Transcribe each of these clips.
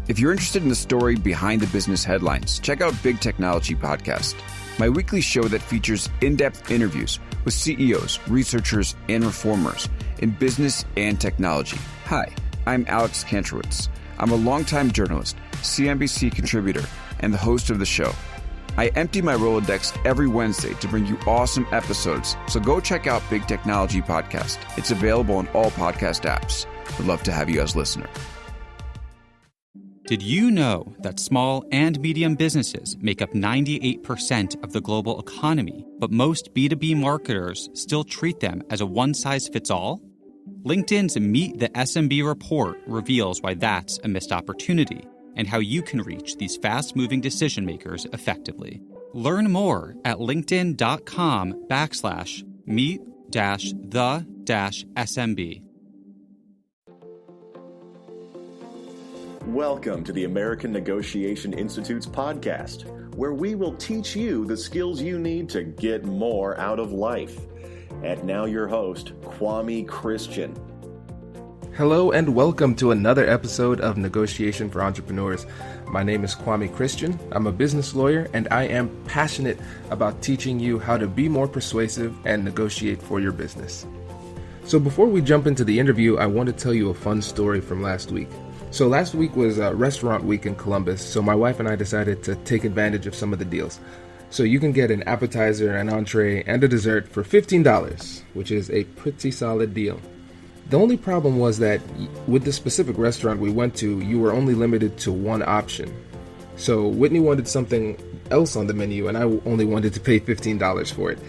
If you're interested in the story behind the business headlines, check out Big Technology Podcast, my weekly show that features in-depth interviews with CEOs, researchers, and reformers in business and technology. Hi, I'm Alex Kantrowitz. I'm a longtime journalist, CNBC contributor, and the host of the show. I empty my Rolodex every Wednesday to bring you awesome episodes, so go check out Big Technology Podcast. It's available on all podcast apps. Would love to have you as a listener. Did you know that small and medium businesses make up 98% of the global economy, but most B2B marketers still treat them as a one-size-fits-all? LinkedIn's Meet the SMB report reveals why that's a missed opportunity and how you can reach these fast-moving decision makers effectively. Learn more at linkedin.com/meet-the-SMB. Welcome to the American Negotiation Institute's podcast, where we will teach you the skills you need to get more out of life. And now your host, Kwame Christian. Hello and welcome to another episode of Negotiation for Entrepreneurs. My name is Kwame Christian. I'm a business lawyer and I am passionate about teaching you how to be more persuasive and negotiate for your business. So before we jump into the interview, I want to tell you a fun story from last week. So last week was restaurant week in Columbus, so my wife and I decided to take advantage of some of the deals. So you can get an appetizer, an entree, and a dessert for $15, which is a pretty solid deal. The only problem was that with the specific restaurant we went to, you were only limited to one option. So Whitney wanted something else on the menu, and I only wanted to pay $15 for it.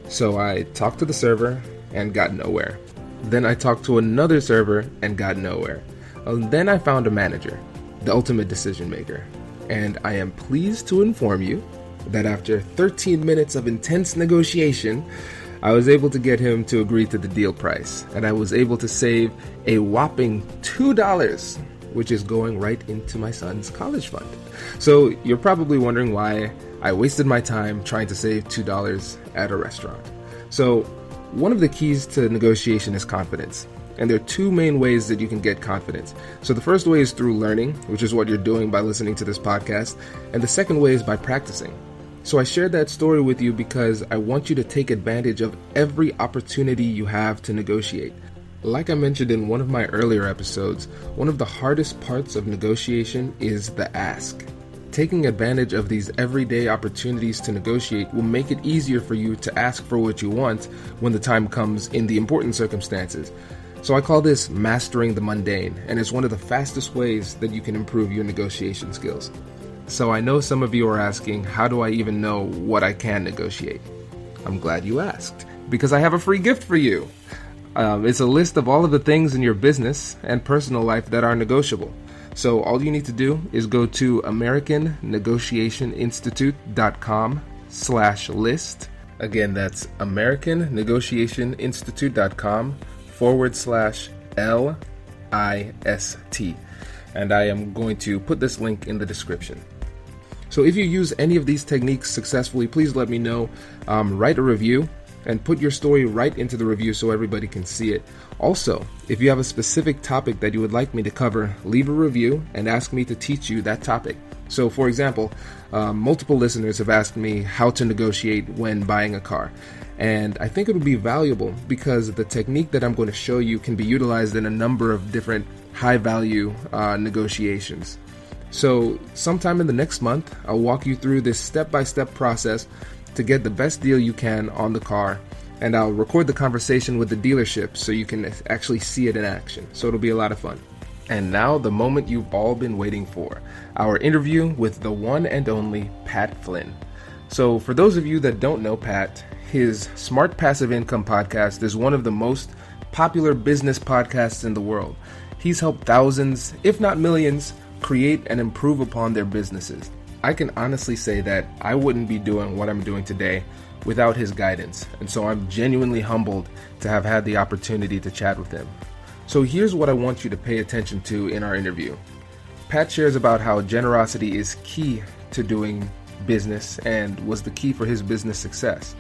So I talked to the server and got nowhere. Then I talked to another server and got nowhere. Then I found a manager, the ultimate decision maker, and I am pleased to inform you that after 13 minutes of intense negotiation, I was able to get him to agree to the deal price, and I was able to save a whopping $2, which is going right into my son's college fund. So you're probably wondering why I wasted my time trying to save $2 at a restaurant. So one of the keys to negotiation is confidence. And there are two main ways that you can get confidence. So the first way is through learning, which is what you're doing by listening to this podcast. And the second way is by practicing. So I shared that story with you because I want you to take advantage of every opportunity you have to negotiate. Like I mentioned in one of my earlier episodes, one of the hardest parts of negotiation is the ask. Taking advantage of these everyday opportunities to negotiate will make it easier for you to ask for what you want when the time comes in the important circumstances. So I call this mastering the mundane, and it's one of the fastest ways that you can improve your negotiation skills. So I know some of you are asking, how do I even know what I can negotiate? I'm glad you asked, because I have a free gift for you. It's a list of all of the things in your business and personal life that are negotiable. So all you need to do is go to AmericanNegotiationInstitute.com/list. Again, that's AmericanNegotiationInstitute.com/LIST. And I am going to put this link in the description. So if you use any of these techniques successfully, please let me know. Write a review and put your story right into the review so everybody can see it. Also, if you have a specific topic that you would like me to cover, leave a review and ask me to teach you that topic. So for example, multiple listeners have asked me how to negotiate when buying a car. And I think it would be valuable because the technique that I'm going to show you can be utilized in a number of different high-value negotiations. So sometime in the next month, I'll walk you through this step-by-step process to get the best deal you can on the car. And I'll record the conversation with the dealership so you can actually see it in action. So it'll be a lot of fun. And now the moment you've all been waiting for, our interview with the one and only Pat Flynn. So for those of you that don't know Pat, his Smart Passive Income podcast is one of the most popular business podcasts in the world. He's helped thousands, if not millions, create and improve upon their businesses. I can honestly say that I wouldn't be doing what I'm doing today without his guidance, and so I'm genuinely humbled to have had the opportunity to chat with him. So here's what I want you to pay attention to in our interview. Pat shares about how generosity is key to doing business and was the key for his business success.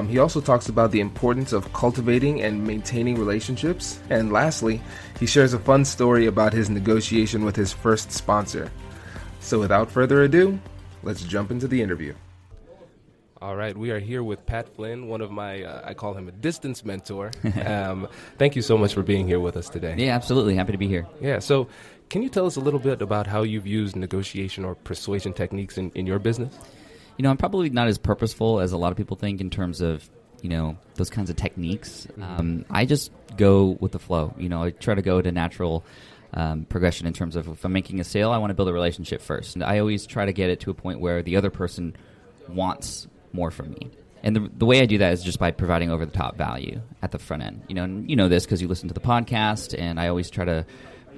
He also talks about the importance of cultivating and maintaining relationships. And lastly, he shares a fun story about his negotiation with his first sponsor. So without further ado, let's jump into the interview. All right, we are here with Pat Flynn, one of my, I call him a distance mentor. Thank you so much for being here with us today. Yeah, absolutely. Happy to be here. Yeah, so can you tell us a little bit about how you've used negotiation or persuasion techniques in your business? You know, I'm probably not as purposeful as a lot of people think in terms of, those kinds of techniques. I just go with the flow. I try to go to natural progression in terms of if I'm making a sale, I want to build a relationship first. And I always try to get it to a point where the other person wants more from me. And the way I do that is just by providing over-the-top value at the front end. And you know this because you listen to the podcast, and I always try to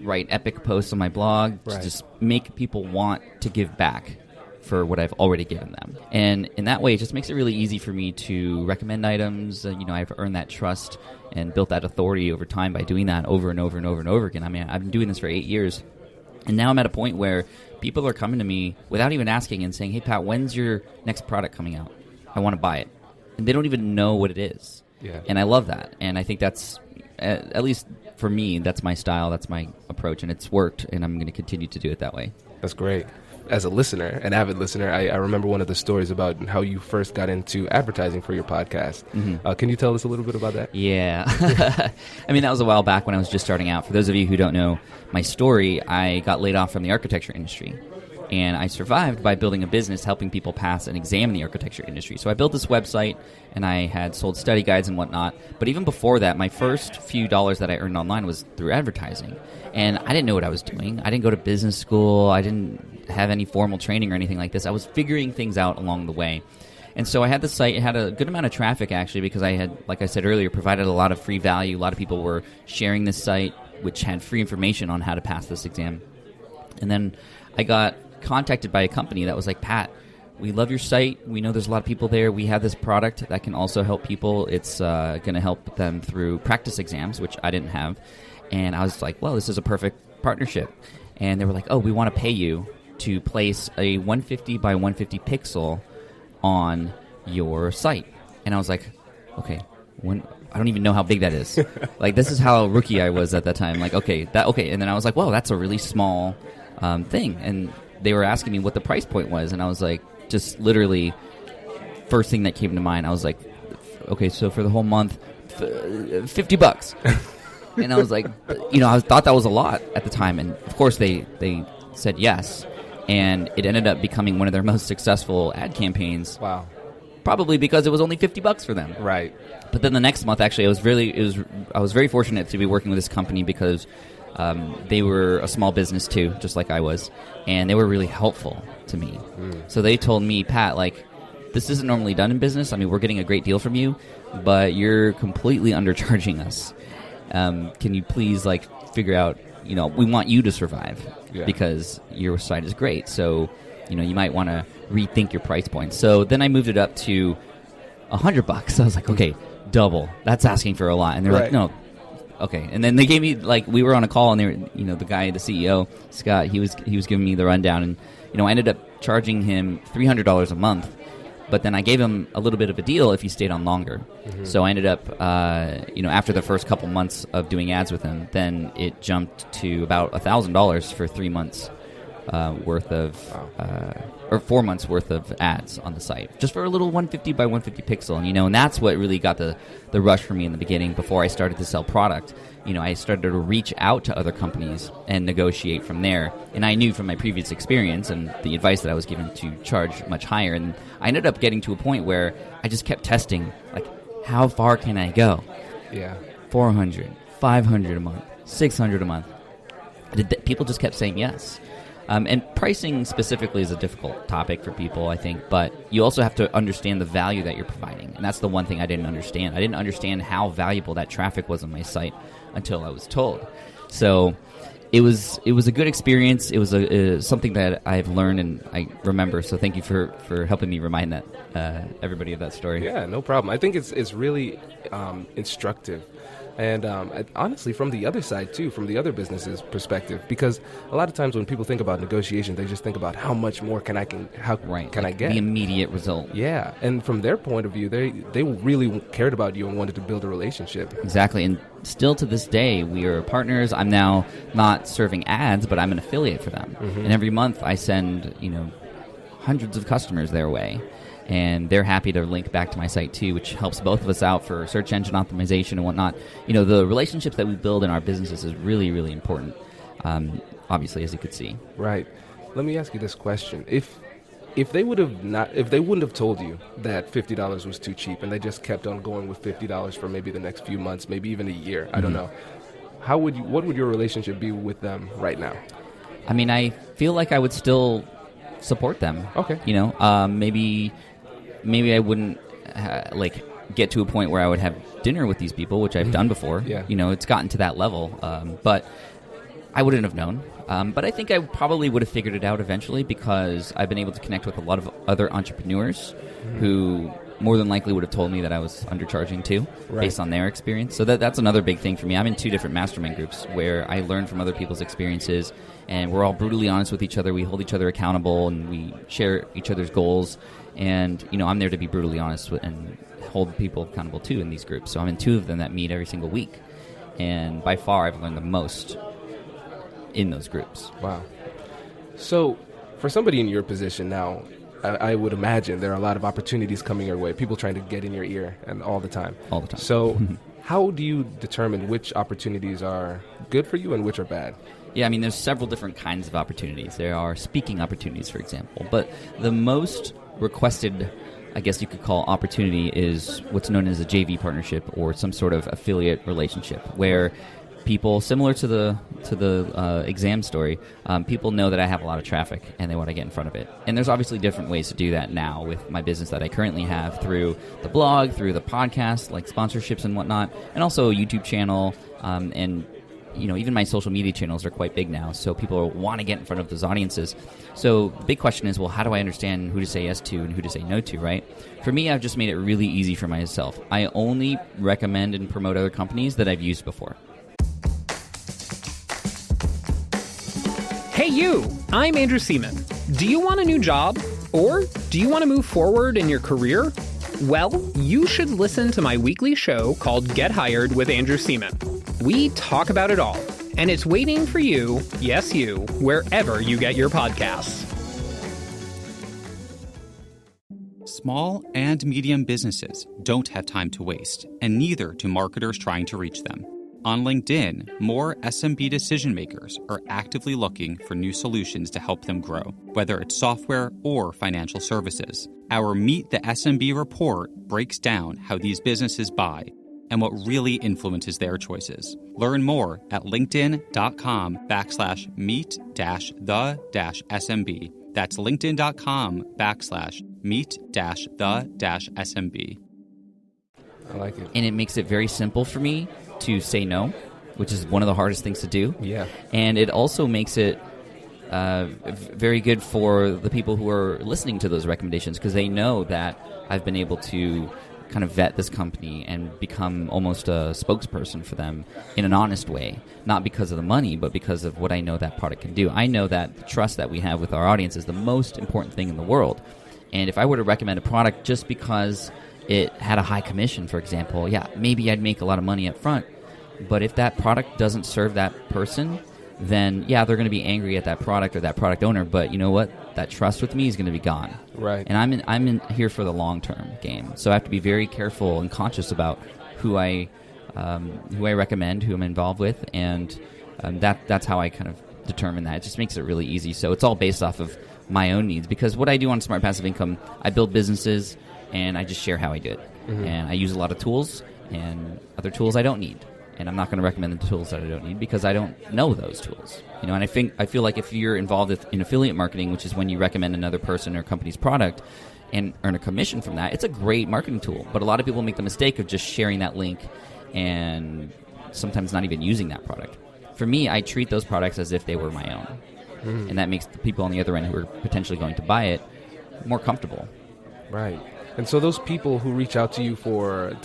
write epic posts on my blog to just make people want to give back for what I've already given them. And in that way, it just makes it really easy for me to recommend items. I've earned that trust and built that authority over time by doing that over and over and over and over again. I mean, I've been doing this for 8 years, and now I'm at a point where people are coming to me without even asking and saying, "Hey, Pat, when's your next product coming out? I want to buy it." And they don't even know what it is. Yeah. And I love that. And I think that's, at least for me, that's my style, that's my approach, and it's worked, and I'm going to continue to do it that way. That's great. As a listener, an avid listener, I remember one of the stories about how you first got into advertising for your podcast. Mm-hmm. Can you tell us a little bit about that? Yeah. I mean, that was a while back when I was just starting out. For those of you who don't know my story, I got laid off from the architecture industry. And I survived by building a business helping people pass an exam in the architecture industry. So I built this website, and I had sold study guides and whatnot. But even before that, my first few dollars that I earned online was through advertising. And I didn't know what I was doing. I didn't go to business school. I didn't have any formal training or anything like this. I was figuring things out along the way. And so I had the site. It had a good amount of traffic, actually, because I had, like I said earlier, provided a lot of free value. A lot of people were sharing this site, which had free information on how to pass this exam. And then I got contacted by a company that was like, "Pat, we love your site. We know there's a lot of people there. We have this product that can also help people. It's going to help them through practice exams," which I didn't have. And I was like, well, this is a perfect partnership. And they were like, "Oh, we want to pay you to place a 150 by 150 pixel on your site." And I was like, okay, I don't even know how big that is. Like, this is how rookie I was at that time. Like, okay. And then I was like, well, that's a really small thing. And they were asking me what the price point was, and I was like, just literally, first thing that came to mind, I was like, okay, so for the whole month, $50. And I was like, I thought that was a lot at the time, and of course they said yes, and it ended up becoming one of their most successful ad campaigns. Wow. Probably because it was only $50 for them. Right. But then the next month, actually, I was very fortunate to be working with this company because they were a small business too, just like I was, and they were really helpful to me. So they told me, "Pat, like, this isn't normally done in business. I mean, we're getting a great deal from you, but you're completely undercharging us. Can you please, like, figure out, we want you to survive because your site is great. So, you might want to rethink your price point." So then I moved it up to $100. I was like, okay, double. That's asking for a lot. And they're like, no. Okay, and then they gave me, like, we were on a call, and they were, the guy, the CEO, Scott, he was giving me the rundown, and I ended up charging him $300 a month, but then I gave him a little bit of a deal if he stayed on longer. Mm-hmm. So I ended up, after the first couple months of doing ads with him, then it jumped to about $1,000 for 3 months worth of, or 4 months worth of ads on the site, just for a little 150 by 150 pixel. And that's what really got the rush for me in the beginning before I started to sell product. I started to reach out to other companies and negotiate from there. And I knew from my previous experience and the advice that I was given to charge much higher. And I ended up getting to a point where I just kept testing, like, how far can I go? Yeah. 400, 500 a month, 600 a month. People just kept saying yes. And pricing specifically is a difficult topic for people, I think, but you also have to understand the value that you're providing, and that's the one thing I didn't understand. I didn't understand how valuable that traffic was on my site until I was told. So it was a good experience. It was something that I've learned and I remember, so thank you for helping me remind that everybody of that story. Yeah, no problem. I think it's really instructive And honestly, from the other side, too, from the other businesses' perspective, because a lot of times when people think about negotiation, they just think about how much more can I get? The immediate result. Yeah, and from their point of view, they really cared about you and wanted to build a relationship. Exactly, and still to this day, we are partners. I'm now not serving ads, but I'm an affiliate for them. And every month I send, hundreds of customers their way. And they're happy to link back to my site, too, which helps both of us out for search engine optimization and whatnot. The relationships that we build in our businesses is really, really important, obviously, as you could see. Right. Let me ask you this question. If they wouldn't have told you that $50 was too cheap and they just kept on going with $50 for maybe the next few months, maybe even a year, I don't know, what would your relationship be with them right now? I mean, I feel like I would still support them. Okay. Maybe I wouldn't get to a point where I would have dinner with these people, which I've done before. Yeah. It's gotten to that level, but I wouldn't have known. But I think I probably would have figured it out eventually because I've been able to connect with a lot of other entrepreneurs who more than likely would have told me that I was undercharging too, based on their experience. So that's another big thing for me. I'm in 2 different mastermind groups where I learn from other people's experiences, and we're all brutally honest with each other. We hold each other accountable, and we share each other's goals. And, I'm there to be brutally honest and hold people accountable, too, in these groups. So I'm in 2 of them that meet every single week. And by far, I've learned the most in those groups. Wow. So for somebody in your position now, I would imagine there are a lot of opportunities coming your way, people trying to get in your ear and all the time. All the time. So how do you determine which opportunities are good for you and which are bad? Yeah, I mean, there's several different kinds of opportunities. There are speaking opportunities, for example. But the most requested, I guess you could call, opportunity is what's known as a JV partnership or some sort of affiliate relationship where people, similar to the exam story, people know that I have a lot of traffic and they want to get in front of it. And there's obviously different ways to do that now with my business that I currently have through the blog, through the podcast, like sponsorships and whatnot, and also a YouTube channel, and even my social media channels are quite big now, so people want to get in front of those audiences. So the big question is, well, how do I understand who to say yes to and who to say no to, right? For me, I've just made it really easy for myself. I only recommend and promote other companies that I've used before. Hey you, I'm Andrew Seaman. Do you want a new job? Or do you want to move forward in your career? Well, you should listen to my weekly show called Get Hired with Andrew Seaman. We talk about it all, and it's waiting for you, yes you, wherever you get your podcasts. Small and medium businesses don't have time to waste, and neither do marketers trying to reach them. On LinkedIn, more SMB decision makers are actively looking for new solutions to help them grow, whether it's software or financial services. Our Meet the SMB report breaks down how these businesses buy and what really influences their choices. Learn more at linkedin.com/meet-the-SMB. That's linkedin.com/meet-the-SMB. I like it. And it makes it very simple for me to say no, which is one of the hardest things to do. Yeah. And it also makes it very good for the people who are listening to those recommendations because they know that I've been able to kind of vet this company and become almost a spokesperson for them in an honest way, not because of the money, but because of what I know that product can do. I know that the trust that we have with our audience is the most important thing in the world. And if I were to recommend a product just because it had a high commission, for example, yeah, maybe I'd make a lot of money up front. But if that product doesn't serve that person, then yeah, they're going to be angry at that product or that product owner. But you know what? That trust with me is going to be gone. Right. And I'm in here for the long-term game. So I have to be very careful and conscious about who I recommend, who I'm involved with, and that's how I kind of determine that. It just makes it really easy. So it's all based off of my own needs because what I do on Smart Passive Income, I build businesses and I just share how I do it. Mm-hmm. And I use a lot of tools and other tools I don't need. And I'm not going to recommend the tools that I don't need because I don't know those tools. And I feel like if you're involved in affiliate marketing, which is when you recommend another person or company's product and earn a commission from that, it's a great marketing tool. But a lot of people make the mistake of just sharing that link and sometimes not even using that product. For me, I treat those products as if they were my own. Mm. And that makes the people on the other end who are potentially going to buy it more comfortable. Right. And so those people who reach out to you to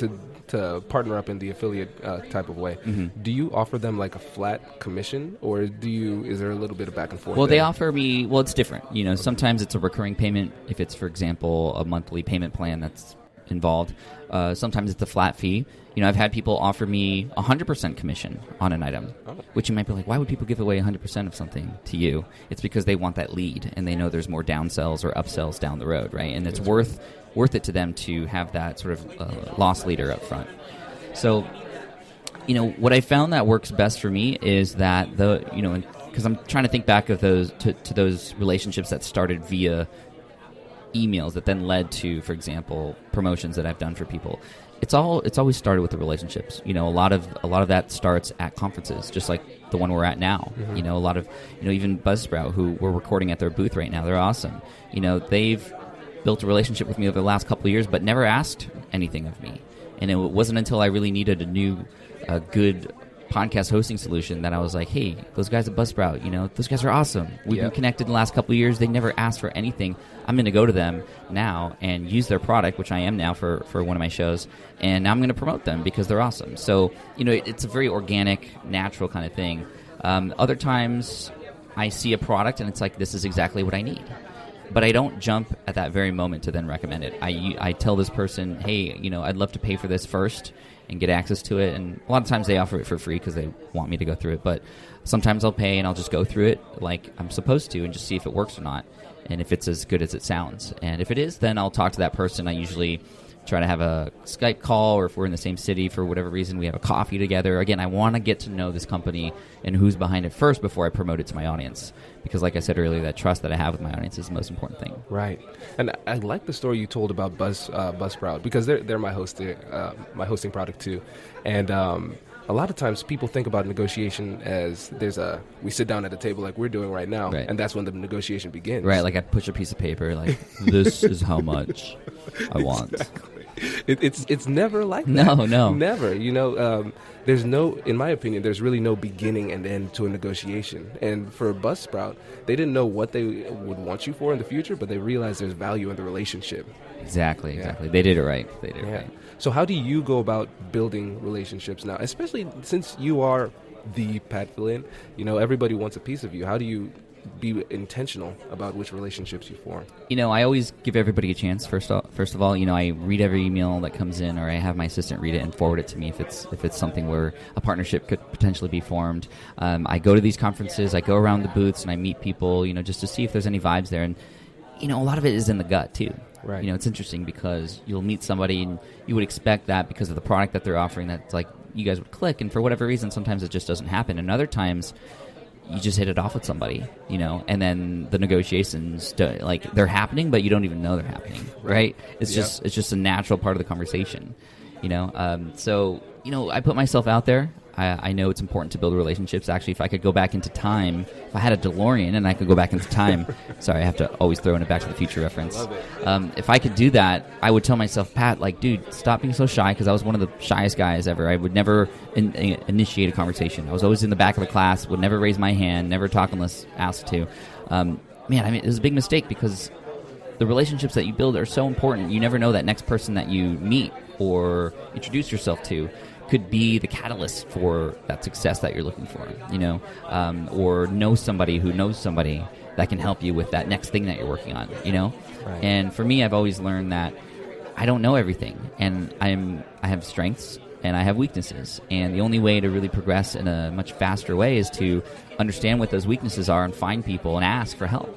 to partner up in the affiliate type of way, do you offer them like a flat commission, or is there a little bit of back and forth? Well, there? they offer me, it's different. Sometimes it's a recurring payment if it's, for example, a monthly payment plan that's involved. Sometimes it's a flat fee. I've had people offer me 100% commission on an item, which you might be like, why would people give away 100% of something to you? It's because they want that lead, and they know there's more downsells or upsells down the road, right? And it's worth it to them to have that sort of loss leader up front. So, what I found that works best for me is that because I'm trying to think back of those to those relationships that started via emails that then led to, for example, promotions that I've done for people. It's always started with the relationships. A lot of that starts at conferences, just like the one we're at now. A lot of even Buzzsprout, who we're recording at their booth right now, they're awesome. They've built a relationship with me over the last couple of years, but never asked anything of me. And it wasn't until I really needed a good podcast hosting solution that I was like, hey, those guys at Buzzsprout, those guys are awesome. We've been connected in the last couple of years. They never asked for anything. I'm going to go to them now and use their product, which I am now for one of my shows, and now I'm going to promote them because they're awesome. So, it's a very organic, natural kind of thing. Other times I see a product and it's like, this is exactly what I need. But I don't jump at that very moment to then recommend it. I tell this person, hey, I'd love to pay for this first and get access to it. And a lot of times they offer it for free because they want me to go through it. But sometimes I'll pay and I'll just go through it like I'm supposed to and just see if it works or not, and if it's as good as it sounds. And if it is, then I'll talk to that person. I usually try to have a Skype call, or if we're in the same city for whatever reason, we have a coffee together. Again, I want to get to know this company and who's behind it first before I promote it to my audience. Because like I said earlier, that trust that I have with my audience is the most important thing. Right. And I like the story you told about Buzzsprout, because they're my hosting product too. And a lot of times people think about negotiation as we sit down at a table like we're doing right now, right, and that's when the negotiation begins. Right, like I push a piece of paper like, this is how much I want. Exactly. It's never like that. No. Never. There's in my opinion, there's really no beginning and end to a negotiation. And for Buzzsprout, they didn't know what they would want you for in the future, but they realized there's value in the relationship. Exactly. They did it right. Right. So how do you go about building relationships now, especially since you are the Pat Flynn? Everybody wants a piece of you. How do you be intentional about which relationships you form? I always give everybody a chance. First of all, I read every email that comes in, or I have my assistant read it and forward it to me if it's something where a partnership could potentially be formed. I go to these conferences, I go around the booths, and I meet people, just to see if there's any vibes there. And a lot of it is in the gut too. Right. It's interesting because you'll meet somebody and you would expect that because of the product that they're offering, that's like you guys would click, and for whatever reason, sometimes it just doesn't happen. And other times, you just hit it off with somebody, and then the negotiations, they're happening, but you don't even know they're happening, right? It's just a natural part of the conversation, So, I put myself out there. I know it's important to build relationships. Actually, if I could go back into time, if I had a DeLorean and I could go back into time, sorry, I have to always throw in a Back to the Future reference. Love it. If I could do that, I would tell myself, Pat, dude, stop being so shy, because I was one of the shyest guys ever. I would never initiate a conversation. I was always in the back of the class, would never raise my hand, never talk unless asked to. It was a big mistake, because the relationships that you build are so important. You never know that next person that you meet or introduce yourself to could be the catalyst for that success that you're looking for, or know somebody who knows somebody that can help you with that next thing that you're working on, Right. And for me, I've always learned that I don't know everything, and I have strengths and I have weaknesses, and the only way to really progress in a much faster way is to understand what those weaknesses are and find people and ask for help.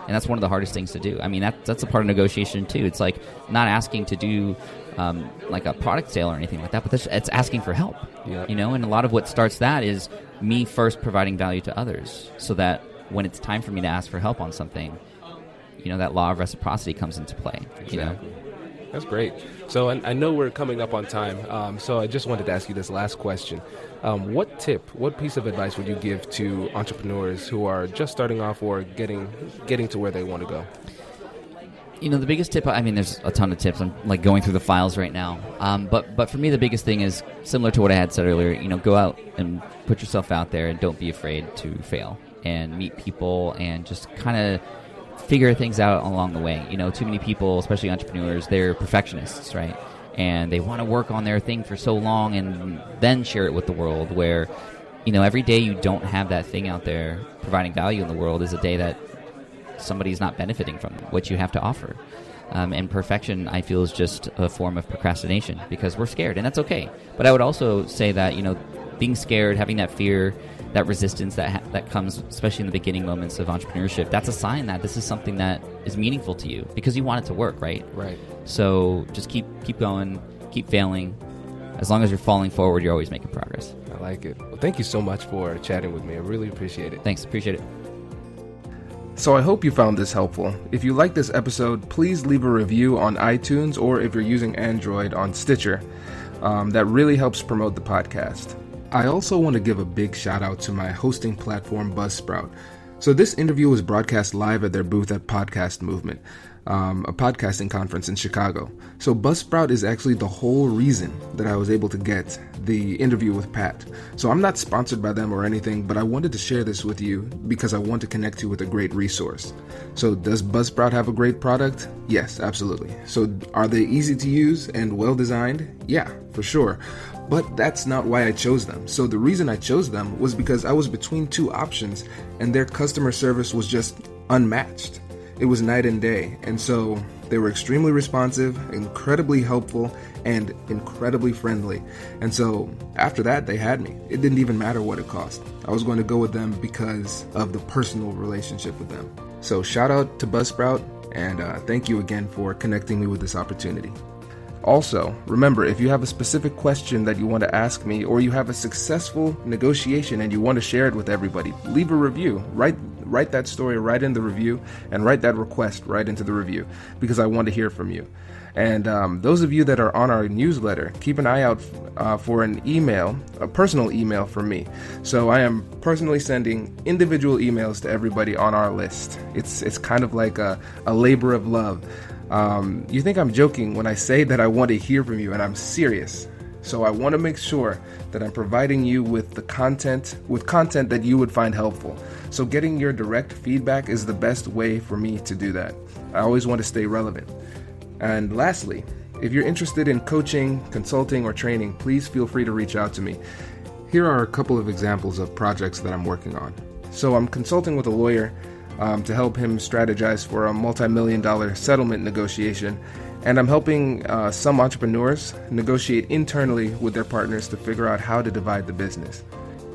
And that's one of the hardest things to do. That's a part of negotiation too. It's like not asking to do like a product sale or anything like that, but it's asking for help. Yep. And a lot of what starts that is me first providing value to others, so that when it's time for me to ask for help on something, that law of reciprocity comes into play. Exactly. That's great. So I know we're coming up on time, so I just wanted to ask you this last question. What piece of advice would you give to entrepreneurs who are just starting off or getting to where they want to go? The biggest tip, there's a ton of tips. I'm going through the files right now. But for me, the biggest thing is similar to what I had said earlier. Go out and put yourself out there, and don't be afraid to fail and meet people and just kind of figure things out along the way. Too many people, especially entrepreneurs, they're perfectionists, right? and they want to work on their thing for so long and then share it with the world, where, every day you don't have that thing out there providing value in the world is a day that somebody's not benefiting from what you have to offer. And perfection, I feel, is just a form of procrastination because we're scared, and that's okay. But I would also say that, being scared, having that fear, that resistance that comes, especially in the beginning moments of entrepreneurship, that's a sign that this is something that is meaningful to you because you want it to work, right? Right. So just keep going, keep failing. As long as you're falling forward, you're always making progress. I like it. Well, thank you so much for chatting with me. I really appreciate it. Thanks. Appreciate it. So I hope you found this helpful. If you like this episode, please leave a review on iTunes, or if you're using Android, on Stitcher. That really helps promote the podcast. I also want to give a big shout out to my hosting platform, Buzzsprout. So this interview was broadcast live at their booth at Podcast Movement, a podcasting conference in Chicago. So Buzzsprout is actually the whole reason that I was able to get the interview with Pat. So I'm not sponsored by them or anything, but I wanted to share this with you because I want to connect you with a great resource. So does Buzzsprout have a great product? Yes, absolutely. So are they easy to use and well designed? Yeah, for sure. But that's not why I chose them. So the reason I chose them was because I was between two options and their customer service was just unmatched. It was night and day. And so they were extremely responsive, incredibly helpful, and incredibly friendly. And so after that, they had me. It didn't even matter what it cost. I was going to go with them because of the personal relationship with them. So shout out to Buzzsprout, and thank you again for connecting me with this opportunity. Also, remember, if you have a specific question that you want to ask me, or you have a successful negotiation and you want to share it with everybody, leave a review. Write that story right in the review, and write that request right into the review, because I want to hear from you. And those of you that are on our newsletter, keep an eye out for an email, a personal email from me. So I am personally sending individual emails to everybody on our list. It's kind of like a labor of love. You think I'm joking when I say that I want to hear from you, and I'm serious. So I want to make sure that I'm providing you with content that you would find helpful. So getting your direct feedback is the best way for me to do that. I always want to stay relevant. And lastly, if you're interested in coaching, consulting, or training, please feel free to reach out to me. Here are a couple of examples of projects that I'm working on. So I'm consulting with a lawyer to help him strategize for a multi-million-dollar settlement negotiation. And I'm helping some entrepreneurs negotiate internally with their partners to figure out how to divide the business.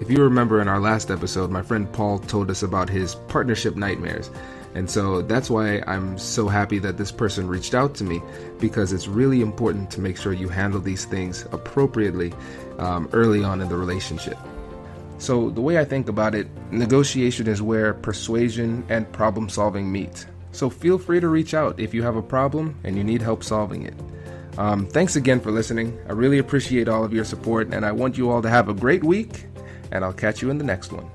If you remember in our last episode, my friend Paul told us about his partnership nightmares. And so that's why I'm so happy that this person reached out to me, because it's really important to make sure you handle these things appropriately early on in the relationship. So the way I think about it, negotiation is where persuasion and problem solving meet. So feel free to reach out if you have a problem and you need help solving it. Thanks again for listening. I really appreciate all of your support, and I want you all to have a great week, and I'll catch you in the next one.